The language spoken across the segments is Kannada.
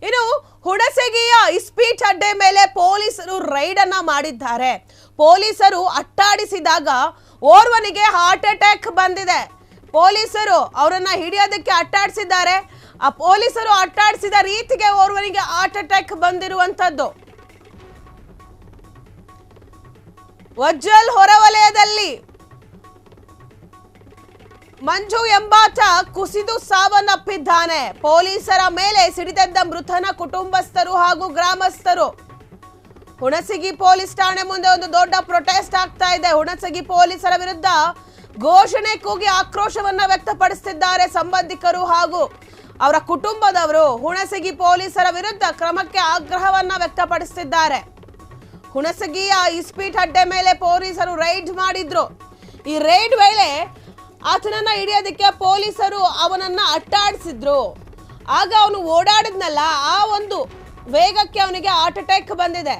ಇನ್ನು ಹುಣಸಗಿಯ ಇಸ್ಪೀಟ್ ಅಡ್ಡೆ ಮೇಲೆ ಪೊಲೀಸರು ರೈಡ್ ಅನ್ನ ಮಾಡಿದ್ದಾರೆ. ಪೊಲೀಸರು ಅಟ್ಟಾಡಿಸಿದಾಗ ಓರ್ವನಿಗೆ ಹಾರ್ಟ್ ಅಟ್ಯಾಕ್ ಬಂದಿದೆ. ಪೊಲೀಸರು ಅವರನ್ನ ಹಿಡಿಯೋದಕ್ಕೆ ಅಟ್ಟಾಡಿಸಿದ್ದಾರೆ. ಆ ಪೊಲೀಸರು ಅಟ್ಟಾಡಿಸಿದ ರೀತಿಗೆ ಓರ್ವನಿಗೆ ಹಾರ್ಟ್ ಅಟ್ಯಾಕ್ ಬಂದಿರುವಂತದ್ದು. ವಜ್ಜಲ್ ಹೊರವಲಯದಲ್ಲಿ ಮಂಜು ಎಂಬಾತ ಕುಸಿದು ಸಾವನ್ನಪ್ಪಿದ್ದಾನೆ. ಪೊಲೀಸರ ಮೇಲೆ ಸಿಡಿದೆದ್ದ ಮೃತನ ಕುಟುಂಬಸ್ಥರು ಹಾಗೂ ಗ್ರಾಮಸ್ಥರು. ಹುಣಸಗಿ ಪೊಲೀಸ್ ಠಾಣೆ ಮುಂದೆ ಒಂದು ದೊಡ್ಡ ಪ್ರೊಟೆಸ್ಟ್ ಆಗ್ತಾ ಇದೆ. ಹುಣಸಗಿ ಪೊಲೀಸರ ವಿರುದ್ಧ ಘೋಷಣೆ ಕೂಗಿ ಆಕ್ರೋಶವನ್ನ ವ್ಯಕ್ತಪಡಿಸುತ್ತಿದ್ದಾರೆ ಸಂಬಂಧಿಕರು ಹಾಗೂ ಅವರ ಕುಟುಂಬದವರು. ಹುಣಸಗಿ ಪೊಲೀಸರ ವಿರುದ್ಧ ಕ್ರಮಕ್ಕೆ ಆಗ್ರಹವನ್ನ ವ್ಯಕ್ತಪಡಿಸುತ್ತಿದ್ದಾರೆ. ಹುಣಸಗಿಯ ಇಸ್ಪೀಟ್ ಅಡ್ಡೆ ಮೇಲೆ ಪೊಲೀಸರು ರೈಡ್ ಮಾಡಿದ್ರು. ಈ ರೈಡ್ ವೇಳೆ ಆತನನ್ನ ಹಿಡಿಯೋದಕ್ಕೆ ಪೊಲೀಸರು ಅವನನ್ನ ಅಟ್ಟಾಡಿಸಿದ್ರು. ಆಗ ಅವನು ಓಡಾಡಿದ್ನಲ್ಲ, ಆ ಒಂದು ವೇಗಕ್ಕೆ ಅವನಿಗೆ ಹಾರ್ಟ್ ಅಟ್ಯಾಕ್ ಬಂದಿದೆ.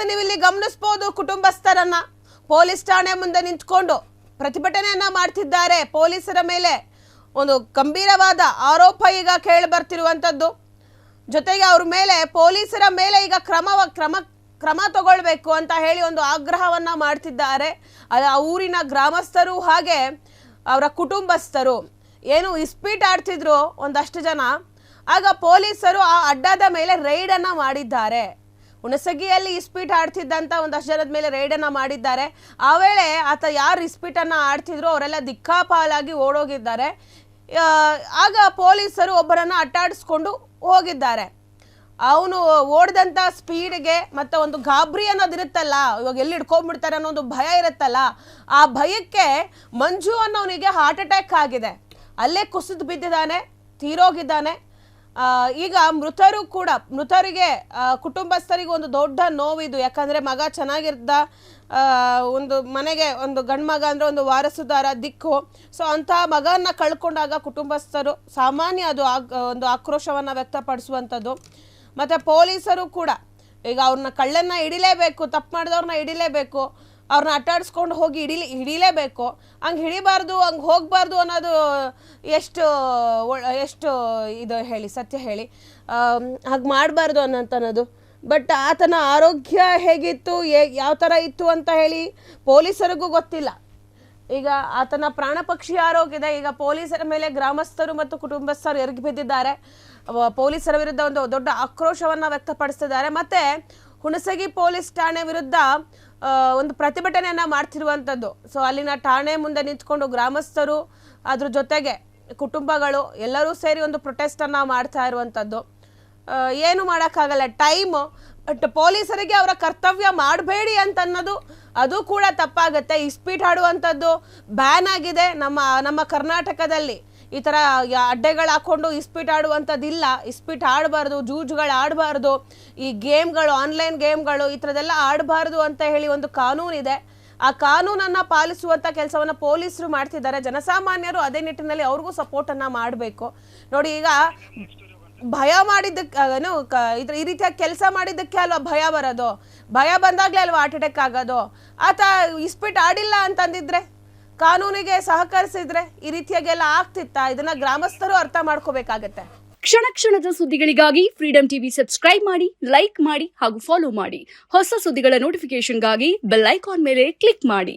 ನೀವಿಲ್ಲಿ ಗಮನಿಸಬಹುದು, ಕುಟುಂಬಸ್ಥರನ್ನ ಪೊಲೀಸ್ ಠಾಣೆ ಮುಂದೆ ನಿಂತ್ಕೊಂಡು ಪ್ರತಿಭಟನೆಯನ್ನ ಮಾಡ್ತಿದ್ದಾರೆ. ಪೊಲೀಸರ ಮೇಲೆ ಒಂದು ಗಂಭೀರವಾದ ಆರೋಪ ಈಗ ಕೇಳಿ ಬರ್ತಿರುವಂತದ್ದು. ಜೊತೆಗೆ ಅವ್ರ ಮೇಲೆ ಪೊಲೀಸರ ಮೇಲೆ ಈಗ ಕ್ರಮ ತಗೊಳ್ಬೇಕು ಅಂತ ಹೇಳಿ ಒಂದು ಆಗ್ರಹವನ್ನ ಮಾಡ್ತಿದ್ದಾರೆ ಆ ಊರಿನ ಗ್ರಾಮಸ್ಥರು ಹಾಗೆ ಅವರ ಕುಟುಂಬಸ್ಥರು. ಏನು ಇಸ್ಪೀಟ್ ಆಡ್ತಿದ್ರು ಒಂದಷ್ಟು ಜನ, ಆಗ ಪೊಲೀಸರು ಆ ಅಡ್ಡದ ಮೇಲೆ ರೈಡ್ ಅನ್ನ ಮಾಡಿದ್ದಾರೆ. ಹುಣಸಗಿಯಲ್ಲಿ ಇಸ್ಪೀಟ್ ಆಡ್ತಿದ್ದಂತ ಒಂದಷ್ಟು ಜನದ ಮೇಲೆ ರೈಡನ್ನ ಮಾಡಿದ್ದಾರೆ. ಆ ವೇಳೆ ಆತ ಯಾರು ಇಸ್ಪೀಟನ್ನು ಆಡ್ತಿದ್ರು ಅವರೆಲ್ಲ ದಿಕ್ಕಾಪಾಲಾಗಿ ಓಡೋಗಿದ್ದಾರೆ. ಆಗ ಪೊಲೀಸರು ಒಬ್ಬರನ್ನ ಅಟ್ಟಾಡಿಸ್ಕೊಂಡು ಹೋಗಿದ್ದಾರೆ. ಅವನು ಓಡಿದಂಥ ಸ್ಪೀಡ್ಗೆ ಮತ್ತು ಒಂದು ಗಾಬರಿ ಅನ್ನೋದಿರುತ್ತಲ್ಲ, ಇವಾಗ ಎಲ್ಲಿ ಹಿಡ್ಕೊಂಡ್ಬಿಡ್ತಾರೆ ಅನ್ನೋ ಒಂದು ಭಯ ಇರುತ್ತಲ್ಲ, ಆ ಭಯಕ್ಕೆ ಮಂಜು ಅನ್ನೋನಿಗೆ ಹಾರ್ಟ್ ಅಟ್ಯಾಕ್ ಆಗಿದೆ. ಅಲ್ಲೇ ಕುಸಿದು ಬಿದ್ದಿದ್ದಾನೆ, ತೀರೋಗಿದ್ದಾನೆ. ಈಗ ಮೃತರಿಗೆ ಕುಟುಂಬಸ್ಥರಿಗೆ ಒಂದು ದೊಡ್ಡ ನೋವಿದು. ಯಾಕಂದರೆ ಮಗ ಚೆನ್ನಾಗಿರ್ದ, ಒಂದು ಮನೆಗೆ ಒಂದು ಗಂಡು ಮಗ ಅಂದರೆ ಒಂದು ವಾರಸುದಾರ ದಿಕ್ಕು. ಸೊ ಅಂತಹ ಮಗನ ಕಳ್ಕೊಂಡಾಗ ಕುಟುಂಬಸ್ಥರು ಸಾಮಾನ್ಯ ಅದು ಒಂದು ಆಕ್ರೋಶವನ್ನು ವ್ಯಕ್ತಪಡಿಸುವಂಥದ್ದು. ಮತ್ತು ಪೊಲೀಸರು ಕೂಡ ಈಗ ಅವ್ರನ್ನ ಕಳ್ಳನ್ನ ಹಿಡಿಲೇಬೇಕು, ತಪ್ಪು ಮಾಡಿದವ್ರನ್ನ ಹಿಡಿಲೇಬೇಕು, ಅವ್ರನ್ನ ಅಟ್ಟಾಡಿಸ್ಕೊಂಡು ಹೋಗಿ ಹಿಡಿಲೇಬೇಕು. ಹಂಗೆ ಹಿಡಿಬಾರ್ದು, ಹಂಗೆ ಹೋಗಬಾರ್ದು ಅನ್ನೋದು ಎಷ್ಟು ಇದು ಹೇಳಿ, ಸತ್ಯ ಹೇಳಿ, ಹಾಗೆ ಮಾಡಬಾರ್ದು ಅನ್ನೋದು. ಬಟ್ ಆತನ ಆರೋಗ್ಯ ಹೇಗಿತ್ತು, ಯಾವ ಥರ ಇತ್ತು ಅಂತ ಹೇಳಿ ಪೊಲೀಸರಿಗೂ ಗೊತ್ತಿಲ್ಲ. ಈಗ ಆತನ ಪ್ರಾಣ ಪಕ್ಷಿ ಆರೋಗ್ಯದ ಈಗ ಪೊಲೀಸರ ಮೇಲೆ ಗ್ರಾಮಸ್ಥರು ಮತ್ತು ಕುಟುಂಬಸ್ಥರು ಎರಗಿ ಬಿದ್ದಿದ್ದಾರೆ. ಪೊಲೀಸರ ವಿರುದ್ಧ ಒಂದು ದೊಡ್ಡ ಆಕ್ರೋಶವನ್ನು ವ್ಯಕ್ತಪಡಿಸ್ತಿದ್ದಾರೆ. ಮತ್ತು ಹುಣಸಗಿ ಪೊಲೀಸ್ ಠಾಣೆ ವಿರುದ್ಧ ಒಂದು ಪ್ರತಿಭಟನೆಯನ್ನ ಮಾಡ್ತಿರುವಂಥದ್ದು. ಸೊ ಅಲ್ಲಿನ ಠಾಣೆ ಮುಂದೆ ನಿಂತ್ಕೊಂಡು ಗ್ರಾಮಸ್ಥರು ಅದ್ರ ಜೊತೆಗೆ ಕುಟುಂಬಗಳು ಎಲ್ಲರೂ ಸೇರಿ ಒಂದು ಪ್ರೊಟೆಸ್ಟನ್ನು ಮಾಡ್ತಾ ಇರುವಂಥದ್ದು. ಏನು ಮಾಡೋಕ್ಕಾಗಲ್ಲ, ಟೈಮು. ಬಟ್ ಪೊಲೀಸರಿಗೆ ಅವರ ಕರ್ತವ್ಯ ಮಾಡಬೇಡಿ ಅಂತ ಅನ್ನೋದು ಅದು ಕೂಡ ತಪ್ಪಾಗುತ್ತೆ. ಇಸ್ಪೀಟ್ ಆಡುವಂಥದ್ದು ಬ್ಯಾನ್ ಆಗಿದೆ ನಮ್ಮ ಕರ್ನಾಟಕದಲ್ಲಿ. ಈ ಥರ ಅಡ್ಡೆಗಳು ಹಾಕ್ಕೊಂಡು ಇಸ್ಪೀಟ್ ಆಡುವಂಥದ್ದಿಲ್ಲ. ಇಸ್ಪೀಟ್ ಆಡಬಾರ್ದು, ಜೂಜುಗಳು ಆಡಬಾರ್ದು, ಈ ಗೇಮ್ಗಳು, ಆನ್ಲೈನ್ ಗೇಮ್ಗಳು ಈ ಥರದ್ದೆಲ್ಲ ಆಡಬಾರ್ದು ಅಂತ ಹೇಳಿ ಒಂದು ಕಾನೂನಿದೆ. ಆ ಕಾನೂನನ್ನು ಪಾಲಿಸುವಂಥ ಕೆಲಸವನ್ನು ಪೊಲೀಸರು ಮಾಡ್ತಿದ್ದಾರೆ. ಜನಸಾಮಾನ್ಯರು ಅದೇ ನಿಟ್ಟಿನಲ್ಲಿ ಅವ್ರಿಗೂ ಸಪೋರ್ಟನ್ನು ಮಾಡಬೇಕು. ನೋಡಿ, ಈಗ ಭಯ ಮಾಡಿದ್ದಕ್ಕೆ ಈ ರೀತಿಯಾಗಿ ಕೆಲಸ ಮಾಡಿದ್ದಕ್ಕೆ ಅಲ್ವಾ ಭಯ ಬರೋದು. ಭಯ ಬಂದಾಗಲೇ ಅಲ್ವಾ ಹಾರ್ಟ್ ಅಟ್ಯಾಕ್ ಆಗೋದು. ಆತ ಇಸ್ಪೀಟ್ ಆಡಿಲ್ಲ ಅಂತಂದಿದ್ರೆ, ಕಾನೂನಿಗೆ ಸಹಕರಿಸಿದ್ರೆ ಈ ರೀತಿಯಾಗೆಲ್ಲ ಆಗ್ತಿತ್ತ? ಇದನ್ನ ಗ್ರಾಮಸ್ಥರು ಅರ್ಥ ಮಾಡ್ಕೋಬೇಕಾಗತ್ತೆ. ಕ್ಷಣ ಕ್ಷಣದ ಸುದ್ದಿಗಳಿಗಾಗಿ ಫ್ರೀಡಂ ಟಿವಿ ಸಬ್ಸ್ಕ್ರೈಬ್ ಮಾಡಿ, ಲೈಕ್ ಮಾಡಿ ಹಾಗೂ ಫಾಲೋ ಮಾಡಿ. ಹೊಸ ಸುದ್ದಿಗಳ ನೋಟಿಫಿಕೇಶನ್ಗಾಗಿ ಬೆಲ್ ಐಕಾನ್ ಮೇಲೆ ಕ್ಲಿಕ್ ಮಾಡಿ.